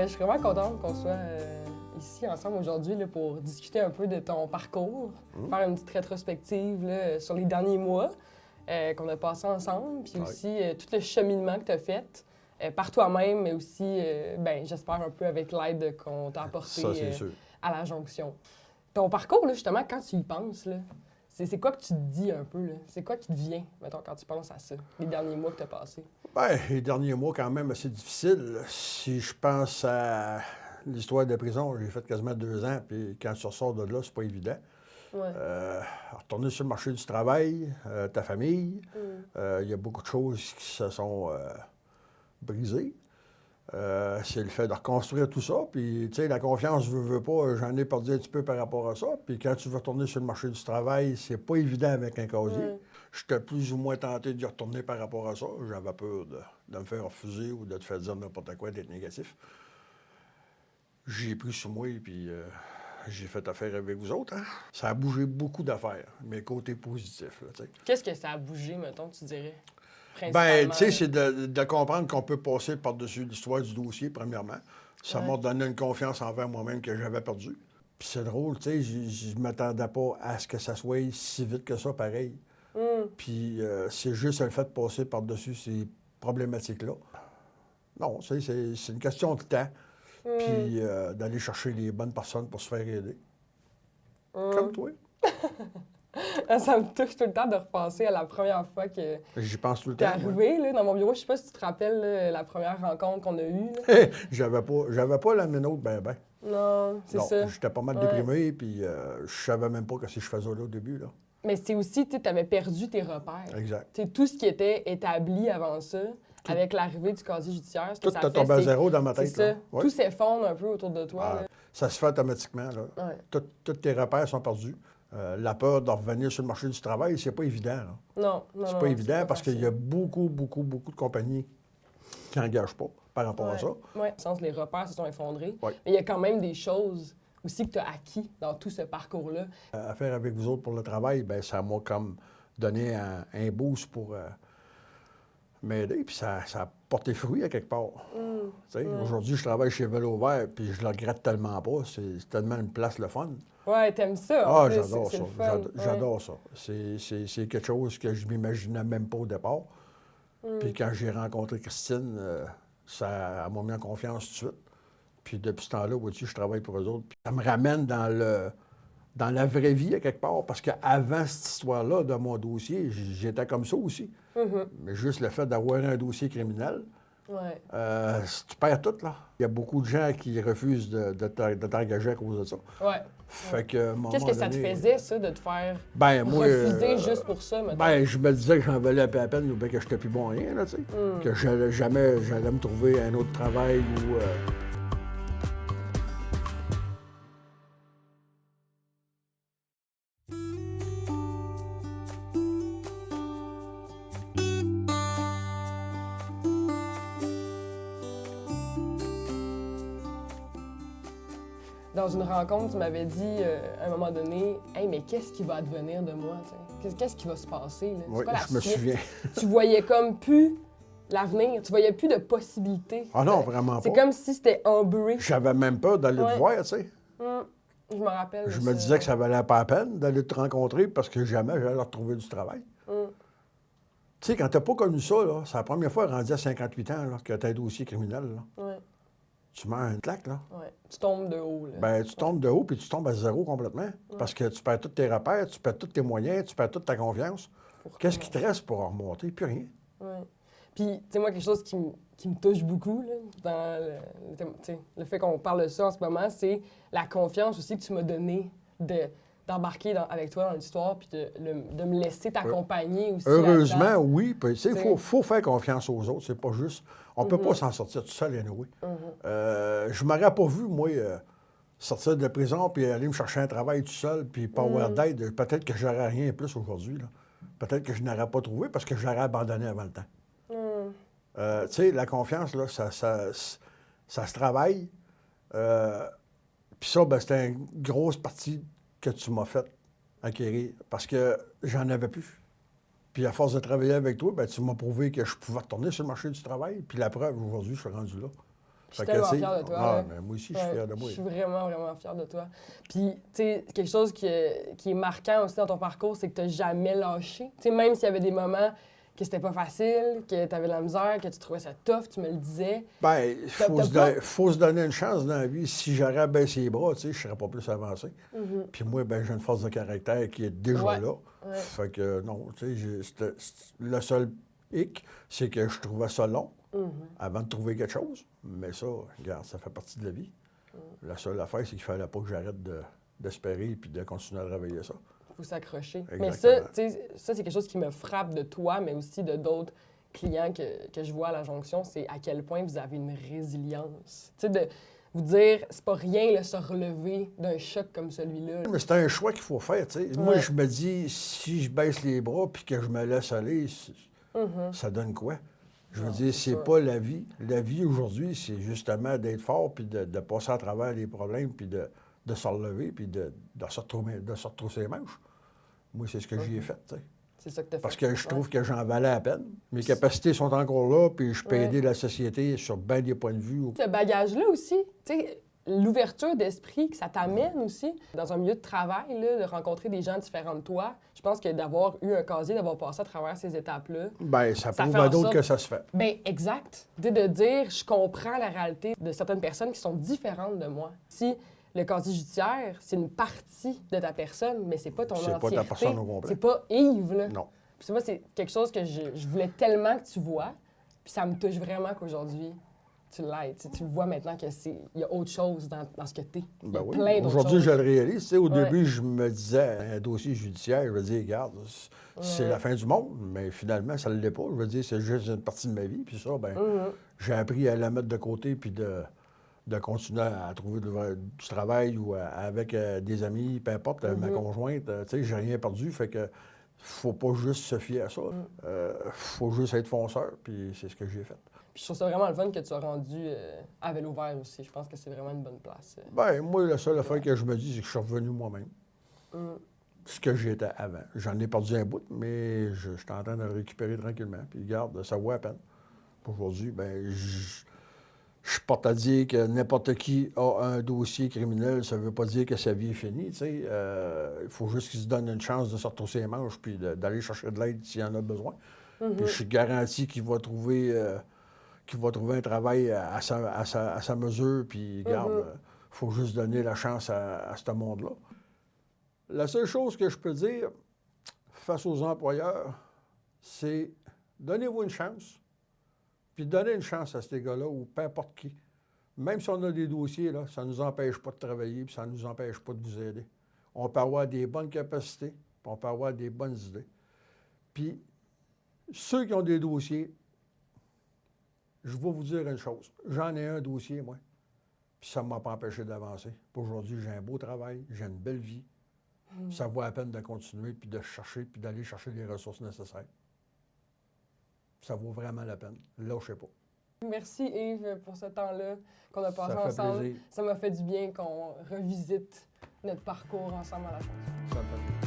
Je suis vraiment contente qu'on soit ici ensemble aujourd'hui là, pour discuter un peu de ton parcours, faire une petite rétrospective là, sur les derniers mois qu'on a passés ensemble, puis aussi tout le cheminement que tu as fait par toi-même, mais aussi, j'espère, un peu avec l'aide qu'on t'a apportée à la jonction. Ton parcours, là, justement, quand tu y penses, là, c'est quoi que tu te dis un peu? Là? C'est quoi qui te vient, mettons, quand tu penses à ça, les derniers mois que tu as passés? Bien, les derniers mois, quand même, assez difficiles. Si je pense à l'histoire de prison, j'ai fait quasiment 2 ans, puis quand tu ressors de là, c'est pas évident. Ouais. Retourner sur le marché du travail, ta famille, il y a beaucoup de choses qui se sont brisées. C'est le fait de reconstruire tout ça. Puis, tu sais, la confiance, veut pas, j'en ai perdu un petit peu par rapport à ça. Puis, quand tu veux retourner sur le marché du travail, c'est pas évident avec un casier. J'étais plus ou moins tenté d'y retourner par rapport à ça. J'avais peur de me faire refuser ou de te faire dire n'importe quoi, d'être négatif. J'ai pris sur moi, puis j'ai fait affaire avec vous autres. Hein? Ça a bougé beaucoup d'affaires, mais côté positif, là, tu sais. Qu'est-ce que ça a bougé, mettons, tu dirais? Bien, tu sais, c'est de comprendre qu'on peut passer par-dessus l'histoire du dossier, premièrement. Ça m'a donné une confiance envers moi-même que j'avais perdue. Puis c'est drôle, tu sais, je m'attendais pas à ce que ça soit si vite que ça, pareil. Puis c'est juste le fait de passer par-dessus ces problématiques-là. Non, c'est une question de temps. Puis d'aller chercher les bonnes personnes pour se faire aider. Comme toi. Ça me touche tout le temps de repenser à la première fois que J'y pense tout le t'es temps. arrivé là, dans mon bureau. Je sais pas si tu te rappelles là, la première rencontre qu'on a eue. Là. J'avais pas la minute ben. Non, c'est ça. J'étais pas mal déprimé, puis je savais même pas ce que je faisais là au début. Là. Mais c'est aussi, tu avais perdu tes repères. Exact. T'sais, tout ce qui était établi avant ça, avec l'arrivée du casier judiciaire, ce que Tout ça t'a fait, tombé à zéro dans ma tête. C'est ça. Là. Ouais. Tout s'effondre un peu autour de toi. Là. Ça se fait automatiquement. Là. Ouais. Tous tes repères sont perdus. La peur de revenir sur le marché du travail, c'est pas évident. Là. Non. C'est pas évident parce qu'il y a beaucoup de compagnies qui n'engagent pas par rapport à ça. Oui, au sens les repères se sont effondrés. Ouais. Mais il y a quand même des choses aussi que tu as acquis dans tout ce parcours-là. Affaire avec vous autres pour le travail, bien, ça m'a comme donné un boost pour m'aider, puis ça a porté fruit à quelque part. Aujourd'hui, je travaille chez Vélo Vert, puis je le regrette tellement pas. C'est tellement une place le fun. Ouais, t'aimes ça? Ah, j'adore ça. J'adore ça. C'est quelque chose que je m'imaginais même pas au départ. Puis quand j'ai rencontré Christine, ça m'a mis en confiance tout de suite. Puis depuis ce temps-là, vois-tu, je travaille pour eux autres. Puis ça me ramène dans la vraie vie, à quelque part, parce qu'avant cette histoire-là de mon dossier, j'étais comme ça aussi. Mais juste le fait d'avoir un dossier criminel, tu perds tout, là. Il y a beaucoup de gens qui refusent de t'engager à cause de ça. Ouais. Fait que, qu'est-ce que ça te faisait, ça, de te faire moi, refuser juste pour ça, maintenant? Ben, je me disais que j'en valais à peine ou bien que j'étais plus bon à rien, là, tu sais. Que jamais j'allais me trouver un autre travail ou... Dans une rencontre, tu m'avais dit à un moment donné, « Hey, mais qu'est-ce qui va advenir de moi? Qu'est-ce qui va se passer? Là? Oui, quoi la je me suite? souviens. » Tu voyais comme plus l'avenir. Tu voyais plus de possibilités. Ah non, vraiment pas. C'est comme si c'était embué. J'avais même peur d'aller te voir, tu sais. Je me rappelle. Je me disais que ça valait pas la peine d'aller te rencontrer parce que jamais j'allais retrouver du travail. Tu sais, quand t'as pas connu ça, là, c'est la première fois rendu à 58 ans là, que t'as un dossier criminel. Là. Ouais. Tu mets un claque, là. Ouais. Tu tombes de haut, là. Ben, tu tombes de haut puis tu tombes à zéro complètement. Parce que tu perds tous tes repères, tu perds tous tes moyens, tu perds toute ta confiance. Qu'est-ce qui te reste pour en remonter? Plus rien. Ouais. Puis, tu sais, moi, quelque chose qui me touche beaucoup, là, dans le fait qu'on parle de ça en ce moment, c'est la confiance aussi que tu m'as donnée d'embarquer avec toi dans l'histoire puis de me laisser t'accompagner aussi. Heureusement, là-dedans. oui. Il faut faire confiance aux autres. C'est pas juste... On peut pas s'en sortir tout seul, anyway. Je m'aurais pas vu, moi, sortir de prison puis aller me chercher un travail tout seul puis pas avoir d'aide. Peut-être que j'aurais rien de plus aujourd'hui. Là. Peut-être que je n'aurais pas trouvé parce que j'aurais abandonné avant le temps. Tu sais, la confiance, là, ça se travaille. Puis ça, ben, c'était une grosse partie que tu m'as fait acquérir parce que j'en avais plus. Puis à force de travailler avec toi, ben, tu m'as prouvé que je pouvais retourner sur le marché du travail. Puis la preuve, aujourd'hui, je suis rendu là. Je suis tellement tu sais, fière de toi. ah, là. mais moi aussi, je suis fier de moi. Je suis vraiment, vraiment fière de toi. Puis, tu sais, quelque chose qui est marquant aussi dans ton parcours, c'est que tu n'as jamais lâché. Tu sais, même s'il y avait des moments que c'était pas facile, que tu avais de la misère, que tu trouvais ça tough, tu me le disais. Bien, il faut se donner une chance dans la vie. Si j'aurais baissé les bras, tu sais, je serais pas plus avancé. Puis moi, ben, j'ai une force de caractère qui est déjà là. Ouais. Fait que non, tu sais, le seul hic, c'est que je trouvais ça long avant de trouver quelque chose. Mais ça, regarde, ça fait partie de la vie. La seule affaire, c'est qu'il fallait pas que j'arrête d'espérer puis de continuer à travailler ça. Il faut s'accrocher. Exactement. Mais ça, tu sais, ça, c'est quelque chose qui me frappe de toi, mais aussi de d'autres clients que je vois à la jonction, c'est à quel point vous avez une résilience. Tu sais, de vous dire, c'est pas rien, là, se relever d'un choc comme celui-là. Mais c'est un choix qu'il faut faire, tu sais. Moi, je me dis, si je baisse les bras puis que je me laisse aller, ça donne quoi? Je veux dire, c'est pas la vie. La vie, aujourd'hui, c'est justement d'être fort puis de passer à travers les problèmes puis de se relever puis de se retrousser les manches. Moi, c'est ce que j'y ai fait, tu sais. C'est ça que tu as fait. Parce que je trouve que j'en valais la peine. Mes capacités sont encore là, puis je peux aider la société sur bien des points de vue. Ce bagage-là aussi, tu sais, l'ouverture d'esprit que ça t'amène aussi dans un milieu de travail, là, de rencontrer des gens différents de toi, je pense que d'avoir eu un casier, d'avoir passé à travers ces étapes-là... Bien, ça prouve fait en à d'autres sorte- que ça se fait. Bien, exact. De dire, je comprends la réalité de certaines personnes qui sont différentes de moi. Si le casier judiciaire, c'est une partie de ta personne, mais c'est pas ton entièreté. C'est pas ta personne au complet. C'est pas Yves, là. Non. Puis moi, c'est quelque chose que je voulais tellement que tu vois, puis ça me touche vraiment qu'aujourd'hui, tu l'aides. Tu le vois maintenant qu'il y a autre chose dans ce que t'es. Il y a Ben oui. plein d'autres Aujourd'hui, choses. je le réalise. Tu sais, au début, je me disais, un dossier judiciaire, je veux dire, regarde, c'est la fin du monde, mais finalement, ça ne l'est pas. Je veux dire, c'est juste une partie de ma vie. Puis ça, ben, j'ai appris à la mettre de côté puis de continuer à trouver du travail ou avec des amis, peu importe, ma conjointe. Tu sais, j'ai rien perdu, fait que faut pas juste se fier à ça. Faut juste être fonceur, puis c'est ce que j'ai fait. Puis je trouve ça vraiment le fun que tu as rendu à Vélo Vert aussi. Je pense que c'est vraiment une bonne place. Ben moi, la seule affaire que je me dis, c'est que je suis revenu moi-même. Ce que j'étais avant. J'en ai perdu un bout, mais je suis en train de le récupérer tranquillement. Puis regarde, ça vaut à peine. Aujourd'hui, ben je porte à dire que n'importe qui a un dossier criminel, ça ne veut pas dire que sa vie est finie. Tu sais, il faut juste qu'il se donne une chance de se retrousser les manches puis d'aller chercher de l'aide s'il en a besoin. Puis je suis garanti qu'il va trouver un travail à sa mesure. Puis regarde, il faut juste donner la chance à ce monde-là. La seule chose que je peux dire face aux employeurs, c'est donnez-vous une chance. Puis donnez une chance à ces gars-là ou peu importe qui. Même si on a des dossiers, là, ça ne nous empêche pas de travailler puis ça ne nous empêche pas de vous aider. On peut avoir des bonnes capacités, puis on peut avoir des bonnes idées. Puis ceux qui ont des dossiers, je vais vous dire une chose. J'en ai un dossier, moi, puis ça ne m'a pas empêché d'avancer. Aujourd'hui, j'ai un beau travail, j'ai une belle vie. Ça vaut la peine de continuer puis de chercher puis d'aller chercher les ressources nécessaires. Ça vaut vraiment la peine. Lâchez pas. Merci Yves pour ce temps-là qu'on a passé Ça fait ensemble. plaisir. Ça m'a fait du bien qu'on revisite notre parcours ensemble à la chanson. Ça me fait plaisir.